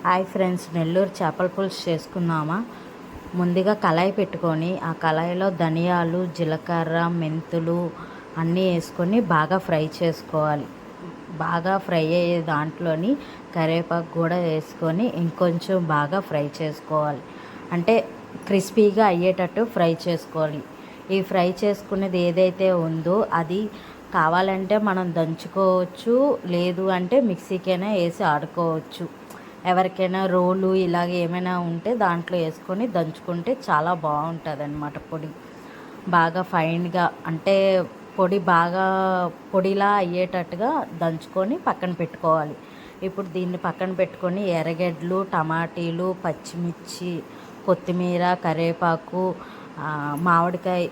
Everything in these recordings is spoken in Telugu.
హాయ్ ఫ్రెండ్స్, నెల్లూరు చేపల పులుసు చేసుకుందామా. ముందుగా కళాయి పెట్టుకొని ఆ కళాయిలో ధనియాలు, జీలకర్ర, మెంతులు అన్నీ వేసుకొని బాగా ఫ్రై చేసుకోవాలి. బాగా ఫ్రై అయ్యే దాంట్లోని కరివేపాకు కూడా వేసుకొని ఇంకొంచెం బాగా ఫ్రై చేసుకోవాలి. అంటే క్రిస్పీగా అయ్యేటట్టు ఫ్రై చేసుకోవాలి. ఈ ఫ్రై చేసుకునేది ఏదైతే ఉందో అది కావాలంటే మనం దంచుకోవచ్చు, లేదు అంటే మిక్సీకైనా వేసి ఆడుకోవచ్చు. ఎవరికైనా రోలు ఇలాగ ఏమైనా ఉంటే దాంట్లో వేసుకొని దంచుకుంటే చాలా బాగుంటుంది అన్నమాట. పొడి బాగా ఫైన్గా అంటే పొడి బాగా పొడిలా అయ్యేటట్టుగా దంచుకొని పక్కన పెట్టుకోవాలి. ఇప్పుడు దీన్ని పక్కన పెట్టుకొని ఎర్రగడ్డలు, టమాటీలు, పచ్చిమిర్చి, కొత్తిమీర, కరివేపాకు, మామిడికాయ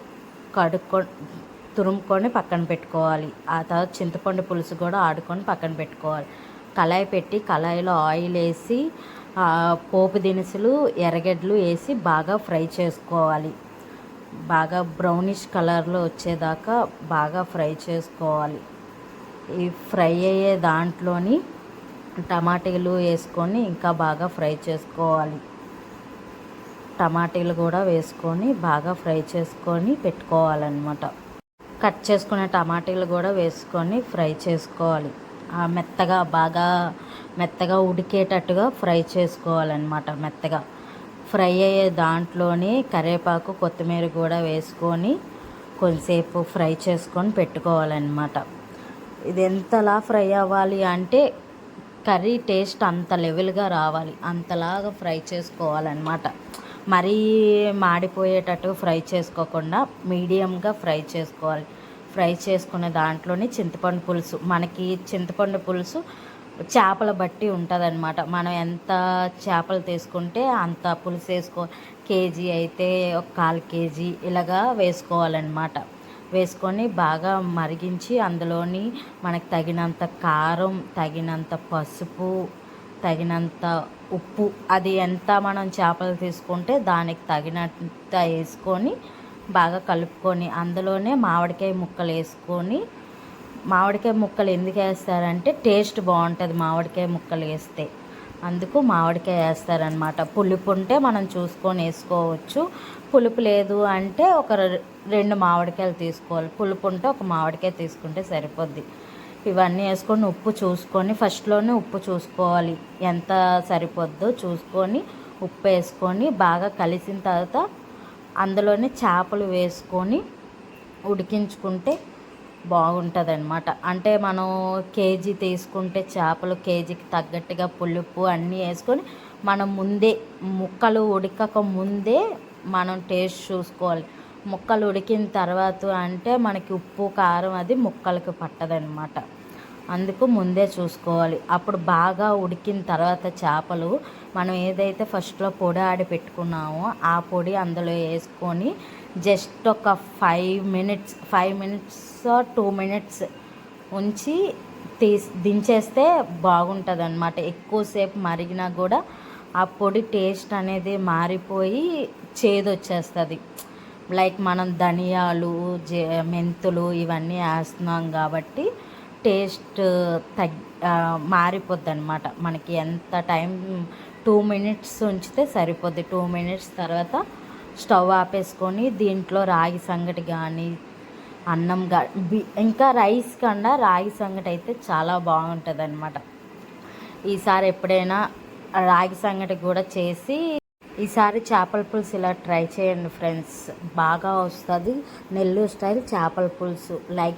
తురుముకొని పక్కన పెట్టుకోవాలి. ఆ తర్వాత చింతపండు పులుసు కూడా ఆడుకొని పక్కన పెట్టుకోవాలి. కళాయి పెట్టి కళాయిలో ఆయిల్ వేసి పోపు దినుసులు, ఎర్రగడ్డలు వేసి బాగా ఫ్రై చేసుకోవాలి. బాగా బ్రౌనిష్ కలర్లో వచ్చేదాకా బాగా ఫ్రై చేసుకోవాలి. ఈ ఫ్రై అయ్యే దాంట్లోని టమాటీలు వేసుకొని ఇంకా బాగా ఫ్రై చేసుకోవాలి. టమాటీలు కూడా వేసుకొని బాగా ఫ్రై చేసుకొని పెట్టుకోవాలన్నమాట. కట్ చేసుకునే టమాటీలు కూడా వేసుకొని ఫ్రై చేసుకోవాలి. బాగా మెత్తగా ఉడికేటట్టుగా ఫ్రై చేసుకోవాలన్నమాట. మెత్తగా ఫ్రై అయ్యే దాంట్లోనే కరివేపాకు, కొత్తిమీర కూడా వేసుకొని కొంచెంసేపు ఫ్రై చేసుకొని పెట్టుకోవాలన్నమాట. ఇది ఎంతలా ఫ్రై అవ్వాలి అంటే కర్రీ టేస్ట్ అంత లెవెల్గా రావాలి, అంతలాగా ఫ్రై చేసుకోవాలన్నమాట. మరీ మాడిపోయేటట్టు ఫ్రై చేసుకోకుండా మీడియంగా ఫ్రై చేసుకోవాలి. ఫ్రై చేసుకునే దాంట్లోని చింతపండు పులుసు, మనకి చింతపండు పులుసు చేపల బట్టి ఉంటుంది అన్నమాట. మనం ఎంత చేపలు తీసుకుంటే అంత పులుసు కేజీ అయితే ఒక 1/4 కేజీ ఇలాగా వేసుకోవాలన్నమాట. వేసుకొని బాగా మరిగించి అందులోని మనకు తగినంత కారం, తగినంత పసుపు, తగినంత ఉప్పు, అది ఎంత మనం చేపలు తీసుకుంటే దానికి తగినంత వేసుకొని బాగా కలుపుకొని అందులోనే మామిడికాయ ముక్కలు వేసుకొని, మామిడికాయ ముక్కలు ఎందుకు వేస్తారంటే టేస్ట్ బాగుంటుంది మామిడికాయ ముక్కలు వేస్తే, అందుకు మామిడికాయ వేస్తారనమాట. పులుపు ఉంటే మనం చూసుకొని వేసుకోవచ్చు, పులుపు లేదు అంటే ఒక 2 మామిడికాయలు తీసుకోవాలి, పులుపు ఉంటే ఒక మామిడికాయ తీసుకుంటే సరిపోద్ది. ఇవన్నీ వేసుకొని ఉప్పు చూసుకొని ఫస్ట్లోనే ఉప్పు చూసుకోవాలి, ఎంత సరిపోద్దో చూసుకొని ఉప్పు వేసుకొని బాగా కలిసిన తర్వాత అందులోనే చేపలు వేసుకొని ఉడికించుకుంటే బాగుంటుంది అన్నమాట. అంటే మనం కేజీ తీసుకుంటే చేపలు కేజీకి తగ్గట్టుగా పులుపు అన్నీ వేసుకొని మనం ముందే ముక్కలు ఉడకక ముందే మనం టేస్ట్ చూసుకోవాలి. ముక్కలు ఉడికిన తర్వాత అంటే మనకి ఉప్పు కారం అది ముక్కలకు పట్టదనమాట, అందుకు ముందే చూసుకోవాలి. అప్పుడు బాగా ఉడికిన తర్వాత చేపలు మనం ఏదైతే ఫస్ట్లో పొడి ఆడి పెట్టుకున్నామో ఆ పొడి అందులో వేసుకొని జస్ట్ ఒక 5 మినిట్స్ 2 మినిట్స్ ఉంచి దించేస్తే బాగుంటుంది అన్నమాట. ఎక్కువసేపు మరిగినా కూడా ఆ పొడి టేస్ట్ అనేది మారిపోయి చేదు వచ్చేస్తుంది. లైక్ మనం ధనియాలు, మెంతులు ఇవన్నీ వేస్తున్నాం కాబట్టి టేస్ట్ మారిపోద్ది అనమాట. మనకి ఎంత టైం 2 మినిట్స్ ఉంచితే సరిపోద్ది. 2 మినిట్స్ తర్వాత స్టవ్ ఆపేసుకొని దీంట్లో రాగి సంగటి కానీ అన్నం ఇంకా రైస్ కన్నా రాగి సంగటి అయితే చాలా బాగుంటుంది అనమాట. ఈసారి ఎప్పుడైనా రాగి సంగటి కూడా చేసి ఈసారి చేపల పులుసు ఇలా ట్రై చేయండి ఫ్రెండ్స్, బాగా వస్తుంది నెల్లూరు స్టైల్ చేపల పులుసు. లైక్